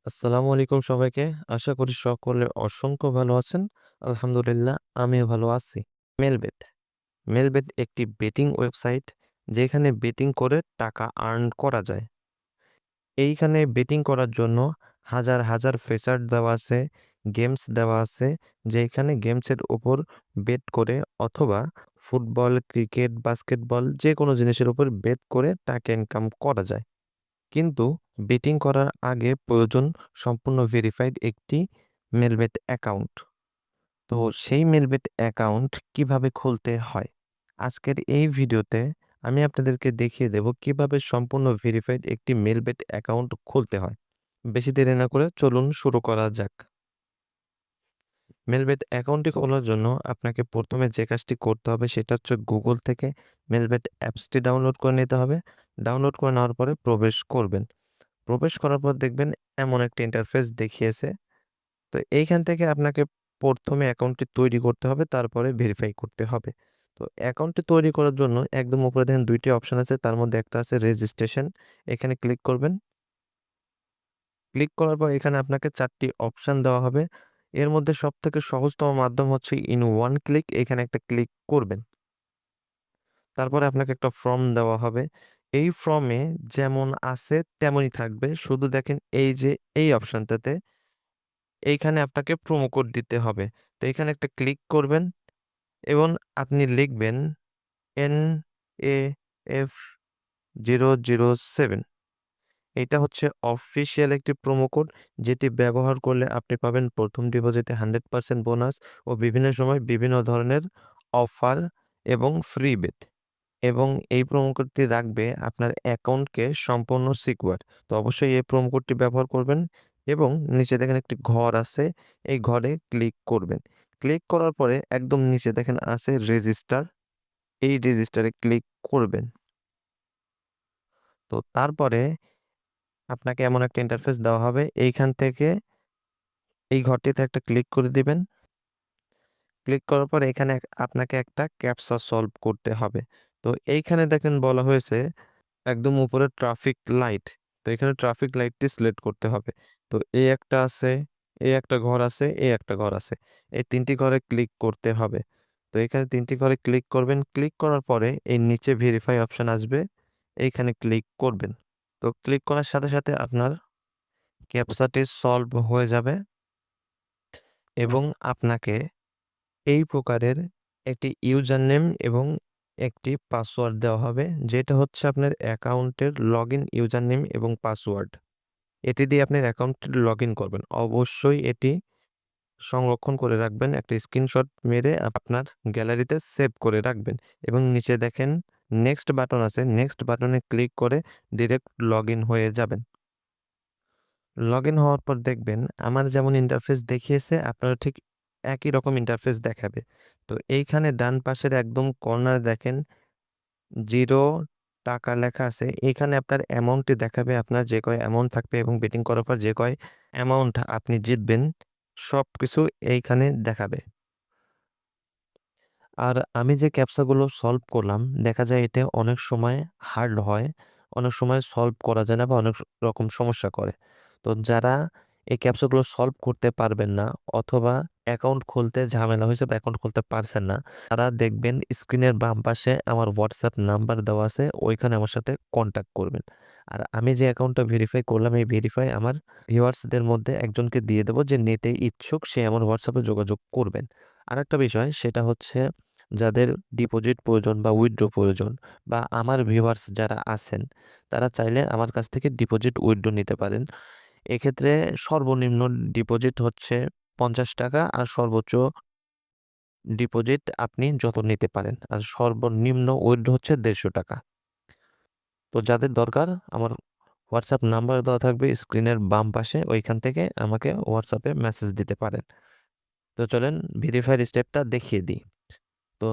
আসসালামু আলাইকুম সবাইকে। আশা করি সকলে অসংখ্য ভালো আছেন। আলহামদুলিল্লাহ আমিও ভালো আছি। মেলবেট। মেলবেট একটি বেটিং ওয়েবসাইট যেখানে বেটিং করে টাকা আর্ন করা যায়। এইখানে বেটিং করার জন্য হাজার হাজার ফিচার দেওয়া আছে, গেমস দেওয়া আছে, যেখানে গেমসের উপর বেট করে অথবা ফুটবল, ক্রিকেট, বাস্কেটবল যেকোনো জিনিসের উপর বেট করে টাকা ইনকাম করা যায়। কিন্তু বেটিং করার আগে প্রয়োজন সম্পূর্ণ ভেরিফাইড একটি মেলবেট অ্যাকাউন্ট। তো সেই মেলবেট অ্যাকাউন্ট কিভাবে খুলতে হয়, আজকের এই ভিডিওতে আমি আপনাদেরকে দেখিয়ে দেব কিভাবে সম্পূর্ণ ভেরিফাইড একটি মেলবেট অ্যাকাউন্ট খুলতে হয়। বেশি দেরি না করে চলুন শুরু করা যাক। মেলবেট অ্যাকাউন্টটি খোলার জন্য আপনাকে প্রথমে যে কাজটি করতে হবে সেটা হচ্ছে গুগল থেকে মেলবেট অ্যাপসটি ডাউনলোড করে নিতে হবে। ডাউনলোড করে নেওয়ার পরে প্রবেশ করবেন। প্রবেশ করার পর দেখবেন এমন একটা ইন্টারফেস দেখিয়েছে। তো এইখান থেকে আপনাকে প্রথমে অ্যাকাউন্টটি তৈরি করতে হবে, তারপরে ভেরিফাই করতে হবে। তো অ্যাকাউন্টটি তৈরি করার জন্য একদম উপরে দেখেন ২টি অপশন আছে, তার মধ্যে একটা আছে রেজিস্ট্রেশন। এখানে ক্লিক করবেন। ক্লিক করার পর এখানে আপনাকে ৪টি অপশন দেওয়া হবে। এর মধ্যে সবথেকে সহজতম মাধ্যম হচ্ছে ইন ওয়ান ক্লিক। এখানে একটা ক্লিক করবেন। তারপরে আপনাকে একটা ফর্ম দেওয়া হবে। এই ফর্মে যেমন আছে তেমনই থাকবে। শুধু দেখেন এই যে এই অপশনটাতে এইখানে আপনাকে প্রোমো কোড দিতে হবে। তো এখানে একটা ক্লিক করবেন এবং আপনি লিখবেন NAF007। এটা হচ্ছে অফিসিয়াল একটি প্রোমো কোড, যেটি ব্যবহার করলে আপনি পাবেন প্রথম ডিপোজিটে 100% বোনাস ও বিভিন্ন সময় বিভিন্ন ধরনের অফার এবং ফ্রি বেট। এবং এই প্রোমো কোডটি রাখবে আপনার অ্যাকাউন্টকে সম্পূর্ণ সিকিউর। তো অবশ্যই এই প্রোমো কোডটি ব্যবহার করবেন এবং নিচে দেখেন একটি ঘর আছে, এই ঘরে ক্লিক করবেন। ক্লিক করার পরে একদম নিচে দেখেন আছে রেজিস্টার, এই রেজিস্টারে ক্লিক করবেন। তো তারপরে আপনাকে এমন একটা ইন্টারফেস দেওয়া হবে, এইখান থেকে এই ঘরটিতে একটা ক্লিক করে দিবেন। ক্লিক করার পর এখানে আপনাকে একটা ক্যাপচা সলভ করতে হবে। তো এইখানে দেখেন বলা হয়েছে একদম উপরে ট্রাফিক লাইট। তো এখানে ট্রাফিক লাইটটি সিলেক্ট করতে হবে। তো এই একটা আছে, এই একটা ঘর আছে, এই একটা ঘর আছে। এই ৩টি ঘরে ক্লিক করতে হবে। তো এখানে ৩টি ঘরে ক্লিক করবেন। ক্লিক করার পরে এই নিচে ভেরিফাই অপশন আসবে, এইখানে ক্লিক করবেন। তো ক্লিক করার সাথে সাথে আপনার ক্যাপচাটি সলভ হয়ে যাবে এবং আপনাকে এই প্রকারের একটি ইউজার নেম এবং একটি পাসওয়ার্ড দেওয়া হবে, যেটা হচ্ছে আপনার অ্যাকাউন্টের লগইন ইউজার নেম এবং পাসওয়ার্ড। এটি দিয়ে আপনার অ্যাকাউন্টে লগইন করবেন। অবশ্যই এটি সংরক্ষণ করে রাখবেন। একটা স্ক্রিনশট মেরে আপনার গ্যালারিতে সেভ করে রাখবেন এবং নিচে দেখেন নেক্সট বাটন আছে। নেক্সট বাটনে ক্লিক করে ডিরেক্ট লগইন হয়ে যাবেন। লগইন হওয়ার পর দেখবেন আমার যেমন ইন্টারফেস দেখিয়েছে আপনারও ঠিক একই রকম ইন্টারফেস দেখাবে। তো এইখানে ডান পাশের একদম কর্নারে দেখেন 0 টাকা লেখা আছে। এইখানে আপনার অ্যামাউন্টটি দেখাবে, আপনার যে কয় অ্যামাউন্ট থাকবে এবং বেটিং করার পর যে কয় অ্যামাউন্ট আপনি জিতবেন সবকিছু এইখানে দেখাবে। আর আমি যে ক্যাপচাগুলো সলভ করলাম, দেখা যায় এটা অনেক সময় হার্ড হয়, অনেক সময় সলভ করা যায় না বা অনেক রকম সমস্যা করে। তো যারা এই ক্যাপচাগুলো সলভ করতে পারবেন না অথবা অ্যাকাউন্ট খুলতে ঝামেলা হয়েছে বা অ্যাকাউন্ট খুলতে পারছেন না, তারা দেখবেন স্ক্রিনের বাম পাশে আমার হোয়াটসঅ্যাপ নাম্বার দেওয়া আছে, ওইখানে আমার সাথে কন্ট্যাক্ট করবেন। আর আমি যে অ্যাকাউন্টটা ভেরিফাই করলাম, এই ভেরিফাই আমার ভিউয়ার্সদের মধ্যে একজনকে দিয়ে দেবো যে নিতে ইচ্ছুক, সে আমার হোয়াটসঅ্যাপে যোগাযোগ করবেন। আরেকটা বিষয় সেটা হচ্ছে যাদের ডিপোজিট প্রয়োজন বা উইথড্র প্রয়োজন বা আমার ভিউয়ার্স যারা আছেন, তারা চাইলে আমার কাছ থেকে ডিপোজিট উইথড্র নিতে পারেন। এক্ষেত্রে সর্বনিম্ন ডিপোজিট হচ্ছে 50 টাকা আর সর্বোচ্চ ডিপোজিট আপনি যত নিতে পারেন, আর সর্বনিম্ন উইথড্র হচ্ছে 150 টাকা। তো যাদের দরকার আমার হোয়াটসঅ্যাপ নাম্বার দেওয়া থাকবে স্ক্রিনের বাম পাশে, ওইখান থেকে আমাকে হোয়াটসঅ্যাপে মেসেজ দিতে পারেন। তো চলেন ভেরিফাইড স্টেপটা দেখিয়ে দিই। তো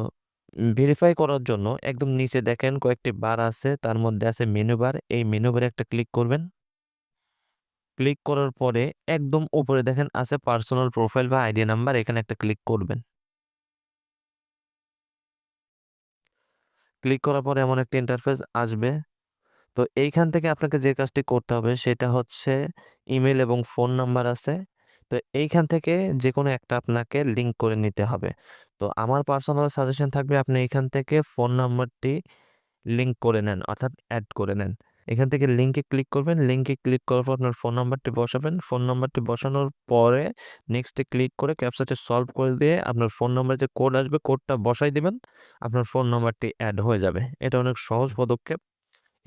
ভেরিফাই করার জন্য একদম নিচে দেখেন কয়েকটি বার আছে, তার মধ্যে আছে মেনু বার। এই মেনু বারে একটা ক্লিক করবেন। ক্লিক করার পরে একদম উপরে দেখেন আছে পার্সোনাল প্রোফাইল বা আইডি নাম্বার, এখানে একটা ক্লিক করবেন। ক্লিক করার পরে এমন একটা ইন্টারফেস আসবে। তো এইখান থেকে আপনাকে যে কাজটি করতে হবে সেটা হচ্ছে ইমেল এবং ফোন নাম্বার আছে। তো এইখান থেকে যেকোনো একটা আপনাকে লিঙ্ক করে নিতে হবে। তো আমার পার্সোনাল সাজেশন থাকবে আপনি এখান থেকে ফোন নাম্বারটি লিঙ্ক করে নেন, অর্থাৎ এড করে নেন। এখান থেকে লিঙ্কে ক্লিক করবেন, লিঙ্কে ক্লিক করার পর আপনার ফোন নাম্বারটি বসাবেন। ফোন নাম্বারটি বসানোর পরে নেক্সটে ক্লিক করে ক্যাপচাটি সলভ করে দিয়ে আপনার ফোন নাম্বারে যে কোড আসবে কোডটা বসাই দিবেন। আপনার ফোন নাম্বারটি অ্যাড হয়ে যাবে। এটা অনেক সহজ পদক্ষেপ।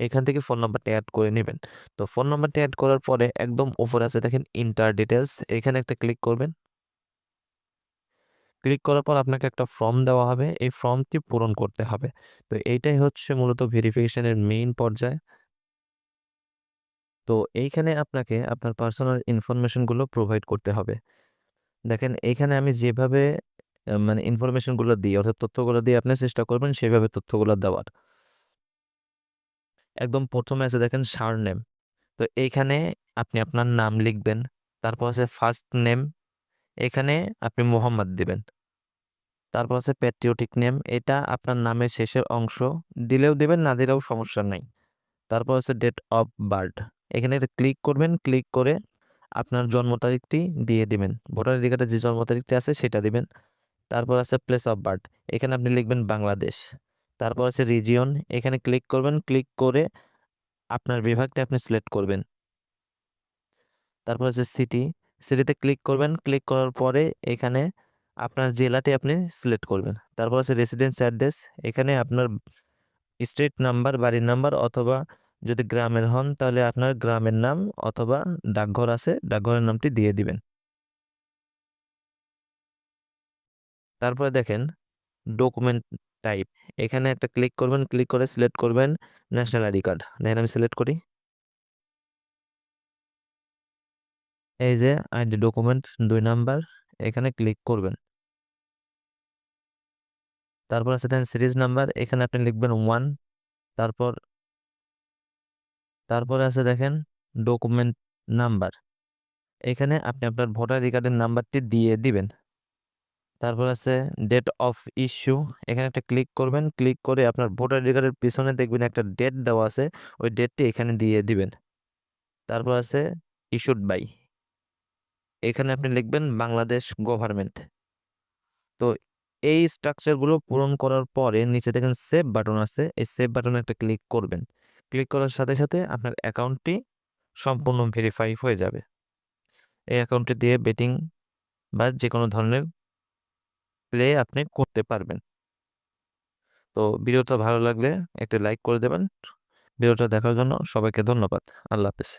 এখান থেকে ফোন নাম্বারটা অ্যাড করে নেবেন। তো ফোন নাম্বারটা অ্যাড করার পরে একদম উপরে আছে দেখেন ইন্টার ডিটেলস, এখানে একটা ক্লিক করবেন। ক্লিক করার পর আপনাকে একটা ফর্ম দেওয়া হবে, এই ফর্মটি পূরণ করতে হবে। তো এইটাই হচ্ছে মূলত ভেরিফিকেশনের মেইন পর্যায়। তো এইখানে আপনাকে আপনার পার্সোনাল ইনফরমেশনগুলো প্রোভাইড করতে হবে। দেখেন এইখানে আমি যেভাবে মানে ইনফরমেশনগুলো দিই অর্থাৎ তথ্যগুলো দিয়ে আপনি চেষ্টা করবেন সেভাবে তথ্যগুলো দেওয়ার। একদম প্রথমে আছে দেখেন সারনেম। তো এইখানে আপনি আপনার নাম লিখবেন। তারপর আছে ফার্স্ট নেম, এখানে আপনি মোহাম্মদ দিবেন। তারপর আছে প্যাট্রিয়টিক নেম, এটা আপনার নামের শেষের অংশ, দিলেও দিবেন না দিলেও সমস্যা নাই। তারপর আছে ডেট অফ বার্থ, এখানে ক্লিক করবেন, ক্লিক করে আপনার জন্ম তারিখটি দিয়ে দিবেন। ভোটার আইডি কার্ডে যে জন্ম তারিখটি আছে সেটা দিবেন। তারপর আছে প্লেস অফ বার্থ, এখানে আপনি লিখবেন বাংলাদেশ। তারপর আছে রিজিয়ন, এখানে ক্লিক করবেন, ক্লিক করে আপনার বিভাগটা আপনি সিলেক্ট করবেন। তারপর আছে সিটি, সিটিতে ক্লিক করবেন, ক্লিক করার পরে এখানে আপনার জেলাটি আপনি সিলেক্ট করবেন। তারপর আছে রেসিডেন্স অ্যাড্রেস, এখানে আপনার স্ট্রিট নাম্বার, বাড়ির নাম্বার, অথবা যদি গ্রামের হন তাহলে আপনার গ্রামের নাম, অথবা ডাকঘর আছে ডাকঘরের নামটি দিয়ে দিবেন। তারপরে দেখেন ডকুমেন্ট টাইপ, এখানে একটা ক্লিক করবেন, ক্লিক করে সিলেক্ট করবেন ন্যাশনাল আইডি কার্ড। দেখেন আমি সিলেক্ট করি, এই যে আইডি ডকুমেন্ট 2 নাম্বার, এখানে ক্লিক করবেন। তারপর আছে দেখেন সিরিজ নাম্বার, এখানে আপনি লিখবেন 1। তারপর তারপরে আছে দেখেন ডকুমেন্ট নাম্বার, এখানে আপনি আপনার ভোটার আইডি কার্ডের নাম্বারটি দিয়ে দিবেন। তারপর আছে ডেট অফ ইস্যু, এখানে একটা ক্লিক করবেন, ক্লিক করে আপনার ভোটার আইডি কার্ডের পিছনে দেখবেন একটা ডেট দেওয়া আছে, ওই ডেটটি এখানে দিয়ে দিবেন। তারপর আছে ইস্যুড বাই, এখানে আপনি লিখবেন বাংলাদেশ গভর্নমেন্ট। তো এই স্ট্রাকচারগুলো পূরণ করার পরে নিচে দেখেন সেভ বাটন আছে, এই সেভ বাটনে একটা ক্লিক করবেন। ক্লিক করার সাথে সাথে আপনার অ্যাকাউন্টটি সম্পূর্ণ ভেরিফাই হয়ে যাবে। এই অ্যাকাউন্টটি দিয়ে বেটিং বা যে কোনো ধরনের প্লে আপনি করতে পারবেন। তো ভিডিওটা ভালো লাগলে একটা লাইক করে দেবেন। ভিডিওটা দেখার জন্য সবাইকে ধন্যবাদ। আল্লাহ হাফেজ।